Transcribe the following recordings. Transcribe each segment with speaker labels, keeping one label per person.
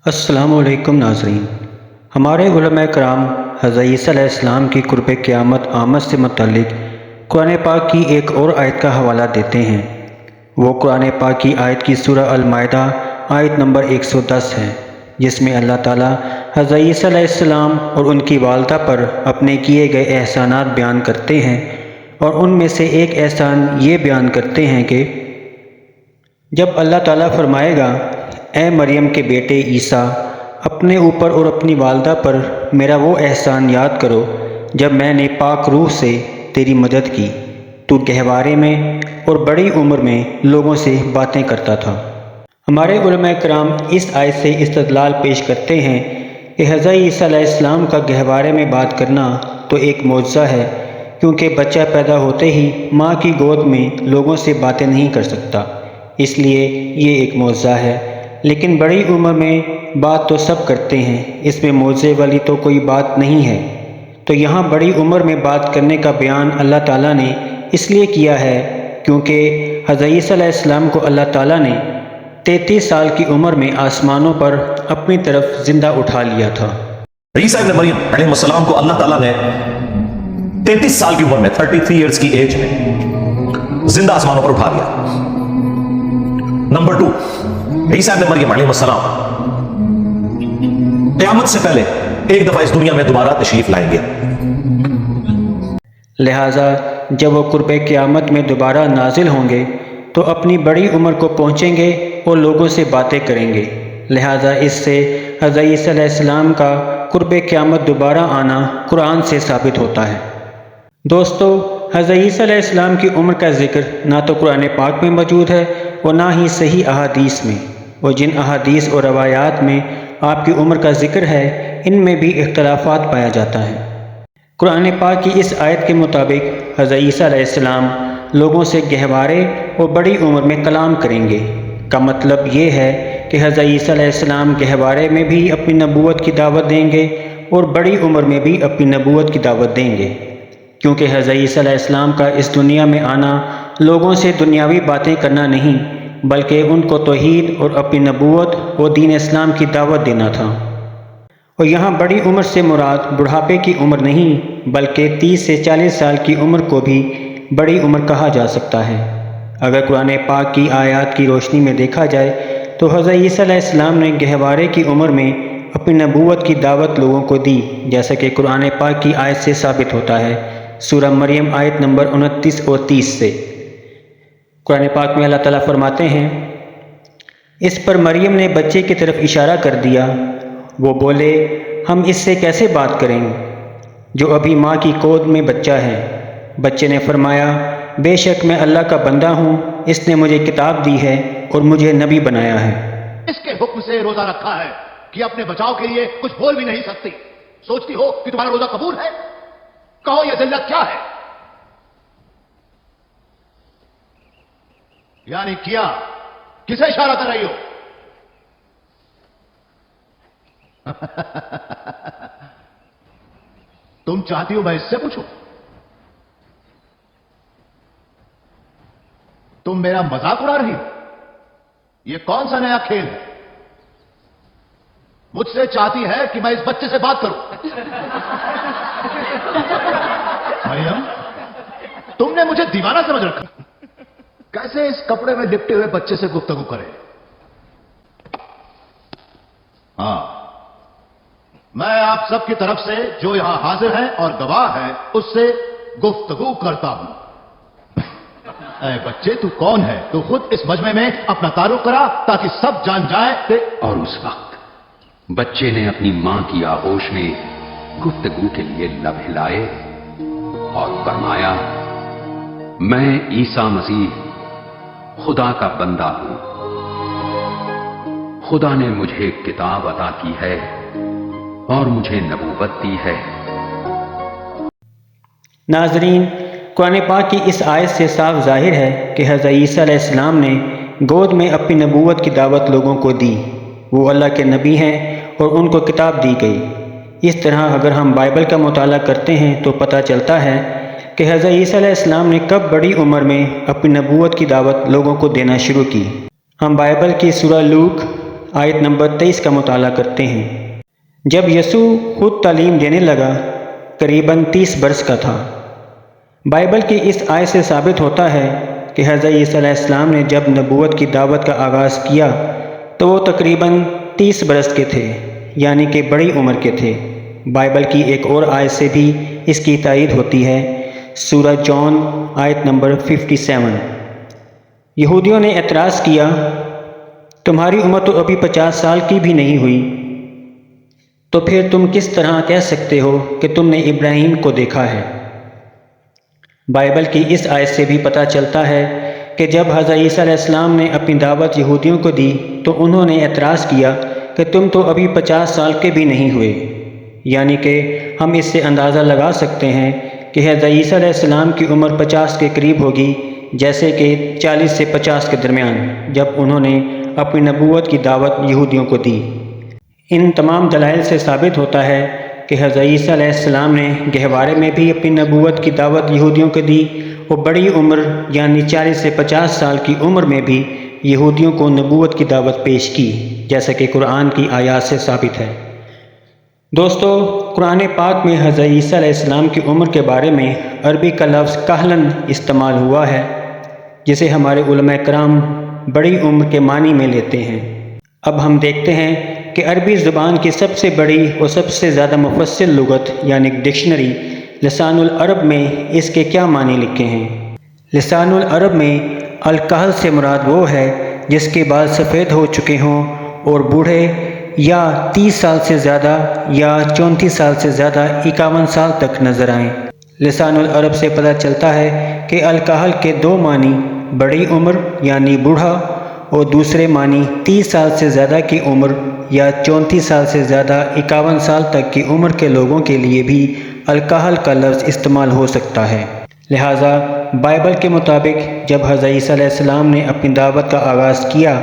Speaker 1: السلام علیکم ناظرین، ہمارے علماء کرام حضرت عیسیٰ علیہ السلام کی قرب قیامت آمد سے متعلق قرآن پاک کی ایک اور آیت کا حوالہ دیتے ہیں۔ وہ قرآن پاک کی آیت کی سورہ المائدہ آیت نمبر 110 ہے، جس میں اللہ تعالیٰ حضرت عیسیٰ علیہ السلام اور ان کی والدہ پر اپنے کیے گئے احسانات بیان کرتے ہیں، اور ان میں سے ایک احسان یہ بیان کرتے ہیں کہ جب اللہ تعالیٰ فرمائے گا، اے مریم کے بیٹے عیسیٰ، اپنے اوپر اور اپنی والدہ پر میرا وہ احسان یاد کرو جب میں نے پاک روح سے تیری مدد کی، تو گہوارے میں اور بڑی عمر میں لوگوں سے باتیں کرتا تھا۔ ہمارے علماء کرام اس آیت سے استدلال پیش کرتے ہیں کہ حضرت عیسیٰ علیہ السلام کا گہوارے میں بات کرنا تو ایک معجزہ ہے، کیونکہ بچہ پیدا ہوتے ہی ماں کی گود میں لوگوں سے باتیں نہیں کر سکتا، اس لیے یہ ایک معجزہ ہے۔ لیکن بڑی عمر میں بات تو سب کرتے ہیں، اس میں معجزے والی تو کوئی بات نہیں ہے۔ تو یہاں بڑی عمر میں بات کرنے کا بیان اللہ تعالیٰ نے اس لیے کیا ہے کیونکہ حضرت عیسیٰ علیہ السلام کو اللہ تعالیٰ نے 33 سال کی عمر میں آسمانوں پر اپنی طرف زندہ اٹھا لیا تھا۔
Speaker 2: عیسیٰ ابن مریم علیہ السلام کو اللہ تعالیٰ نے 33 سال کی عمر میں 33 ایئرز کی ایج میں زندہ آسمانوں پر اٹھا لیا۔ نمبر 2، عیسیٰ ابن مریم علیہ السلام قیامت سے پہلے ایک دفعہ اس دنیا میں دوبارہ تشریف لائیں گے،
Speaker 1: لہٰذا جب وہ قرب قیامت میں دوبارہ نازل ہوں گے تو اپنی بڑی عمر کو پہنچیں گے اور لوگوں سے باتیں کریں گے۔ لہٰذا اس سے حضرت عیسیٰ علیہ السلام کا قرب قیامت دوبارہ آنا قرآن سے ثابت ہوتا ہے۔ دوستو، حضرت عیسیٰ علیہ السلام کی عمر کا ذکر نہ تو قرآن پاک میں موجود ہے اور نہ ہی صحیح احادیث میں، اور جن احادیث اور روایات میں آپ کی عمر کا ذکر ہے ان میں بھی اختلافات پایا جاتا ہے۔ قرآن پاک کی اس آیت کے مطابق حضرت عیسیٰ علیہ السلام لوگوں سے گہوارے اور بڑی عمر میں کلام کریں گے کا مطلب یہ ہے کہ حضرت عیسیٰ علیہ السلام گہوارے میں بھی اپنی نبوت کی دعوت دیں گے اور بڑی عمر میں بھی اپنی نبوت کی دعوت دیں گے، کیونکہ حضرت عیسیٰ علیہ السلام کا اس دنیا میں آنا لوگوں سے دنیاوی باتیں کرنا نہیں، بلکہ ان کو توحید اور اپنی نبوت اور دین اسلام کی دعوت دینا تھا۔ اور یہاں بڑی عمر سے مراد بڑھاپے کی عمر نہیں، بلکہ 30 سے 40 سال کی عمر کو بھی بڑی عمر کہا جا سکتا ہے۔ اگر قرآن پاک کی آیات کی روشنی میں دیکھا جائے تو حضرت عیسیٰ علیہ السلام نے گہوارے کی عمر میں اپنی نبوت کی دعوت لوگوں کو دی، جیسا کہ قرآن پاک کی آیت سے ثابت ہوتا ہے، سورہ مریم آیت نمبر 29 اور 30 سے۔ قرآن پاک میں اللہ تعالیٰ فرماتے ہیں، اس پر مریم نے بچے کی طرف اشارہ کر دیا، وہ بولے، ہم اس سے کیسے بات کریں جو ابھی ماں کی گود میں بچہ ہے؟ بچے نے فرمایا، بے شک میں اللہ کا بندہ ہوں، اس نے مجھے کتاب دی ہے اور مجھے نبی بنایا ہے۔
Speaker 3: اس کے حکم سے روزہ رکھا ہے کہ اپنے بچاؤ کے لیے کچھ بول بھی نہیں سکتی۔ سوچتی ہو کہ تمہارا روزہ قبول ہے؟ کہو یہ ذلت کیا ہے؟ یعنی کیا کسے اشارہ کر رہی ہو؟ تم چاہتی ہو میں اس سے پوچھوں؟ تم میرا مذاق اڑا رہی ہو؟ یہ کون سا نیا کھیل ہے؟ مجھ سے چاہتی ہے کہ میں اس بچے سے بات کروں۔ مریم، تم نے مجھے دیوانہ سمجھ رکھا؟ کیسے اس کپڑے میں لپٹے ہوئے بچے سے گفتگو کرے؟ ہاں، میں آپ سب کی طرف سے جو یہاں حاضر ہیں اور گواہ ہیں اس سے گفتگو کرتا ہوں۔ اے بچے، تو کون ہے؟ تو خود اس مجمع میں اپنا تعارف کرا تاکہ سب جان جائیں کہ
Speaker 4: اور اس وقت بچے نے اپنی ماں کی آغوش میں گفتگو کے لیے لب ہلائے اور فرمایا، میں عیسیٰ مسیح خدا کا بندہ ہوں، خدا نے مجھے کتاب عطا کی ہے اور مجھے نبوت دی ہے۔
Speaker 1: ناظرین، قرآن پاک کی اس آیت سے صاف ظاہر ہے کہ حضرت عیسیٰ علیہ السلام نے گود میں اپنی نبوت کی دعوت لوگوں کو دی۔ وہ اللہ کے نبی ہیں اور ان کو کتاب دی گئی۔ اس طرح اگر ہم بائبل کا مطالعہ کرتے ہیں تو پتہ چلتا ہے کہ حضرت عیسیٰ علیہ السلام نے کب بڑی عمر میں اپنی نبوت کی دعوت لوگوں کو دینا شروع کی۔ ہم بائبل کی سورہ لوک آیت نمبر 23 کا مطالعہ کرتے ہیں۔ جب یسوع خود تعلیم دینے لگا قریباً 30 برس کا تھا۔ بائبل کی اس آیت سے ثابت ہوتا ہے کہ حضرت عیسیٰ علیہ السلام نے جب نبوت کی دعوت کا آغاز کیا تو وہ تقریباً 30 برس کے تھے، یعنی کہ بڑی عمر کے تھے۔ بائبل کی ایک اور آیت سے بھی اس کی تائید ہوتی ہے، سورہ جون آیت نمبر 57۔ یہودیوں نے اعتراض کیا، تمہاری عمر تو ابھی 50 سال کی بھی نہیں ہوئی، تو پھر تم کس طرح کہہ سکتے ہو کہ تم نے ابراہیم کو دیکھا ہے؟ بائبل کی اس آیت سے بھی پتہ چلتا ہے کہ جب حضرت عیسیٰ علیہ السلام نے اپنی دعوت یہودیوں کو دی تو انہوں نے اعتراض کیا کہ تم تو ابھی 50 سال کے بھی نہیں ہوئے، یعنی کہ ہم اس سے اندازہ لگا سکتے ہیں کہ حضرت عیسیٰ علیہ السلام کی عمر 50 کے قریب ہوگی، جیسے کہ 40 سے 50 کے درمیان، جب انہوں نے اپنی نبوت کی دعوت یہودیوں کو دی۔ ان تمام دلائل سے ثابت ہوتا ہے کہ حضرت عیسیٰ علیہ السلام نے گہوارے میں بھی اپنی نبوت کی دعوت یہودیوں کو دی، اور بڑی عمر یعنی 40 سے 50 سال کی عمر میں بھی یہودیوں کو نبوت کی دعوت پیش کی، جیسا کہ قرآن کی آیات سے ثابت ہے۔ دوستو، قرآن پاک میں حضرت عیسیٰ علیہ السلام کی عمر کے بارے میں عربی کا لفظ کہلن استعمال ہوا ہے، جسے ہمارے علماء کرام بڑی عمر کے معنی میں لیتے ہیں۔ اب ہم دیکھتے ہیں کہ عربی زبان کی سب سے بڑی اور سب سے زیادہ مفصل لغت یعنی ڈکشنری لسان العرب میں اس کے کیا معنی لکھے ہیں۔ لسان العرب میں الکحل سے مراد وہ ہے جس کے بال سفید ہو چکے ہوں اور بوڑھے یا 30 سال سے زیادہ یا 34 سال سے زیادہ 51 سال تک نظر آئیں۔ لسان العرب سے پتہ چلتا ہے کہ الکحل کے دو معنی بڑی عمر یعنی بوڑھا اور دوسرے معنی 30 سال سے زیادہ کی عمر یا 34 سال سے زیادہ 51 سال تک کی عمر کے لوگوں کے لیے بھی الکحل کا لفظ استعمال ہو سکتا ہے۔ لہٰذا بائبل کے مطابق جب حضرت عیسیٰ علیہ السلام نے اپنی دعوت کا آغاز کیا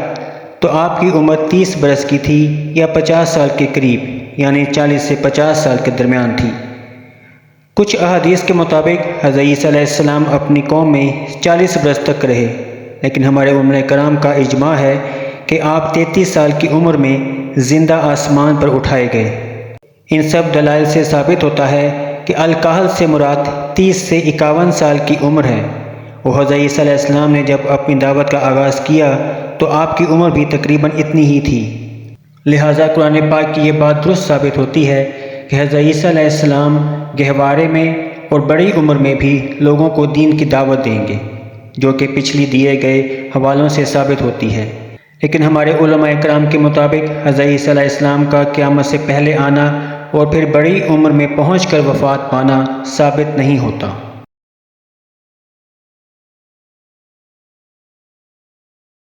Speaker 1: تو آپ کی عمر 30 برس کی تھی یا 50 سال کے قریب یعنی 40 سے 50 سال کے درمیان تھی۔ کچھ احادیث کے مطابق حضرت عیسیٰ علیہ السلام اپنی قوم میں 40 برس تک رہے، لیکن ہمارے علماء کرام کا اجماع ہے کہ آپ 33 سال کی عمر میں زندہ آسمان پر اٹھائے گئے۔ ان سب دلائل سے ثابت ہوتا ہے کہ الکحل سے مراد 30 سے 51 سال کی عمر ہے، اور حضرت عیسیٰ علیہ السلام نے جب اپنی دعوت کا آغاز کیا تو آپ کی عمر بھی تقریباً اتنی ہی تھی۔ لہٰذا قرآن پاک کی یہ بات درست ثابت ہوتی ہے کہ حضرت عیسیٰ علیہ السلام گہوارے میں اور بڑی عمر میں بھی لوگوں کو دین کی دعوت دیں گے، جو کہ پچھلی دیے گئے حوالوں سے ثابت ہوتی ہے۔ لیکن ہمارے علماء کرام کے مطابق حضرت عیسیٰ علیہ السلام کا قیامت سے پہلے آنا اور پھر بڑی عمر میں پہنچ کر وفات پانا ثابت نہیں ہوتا۔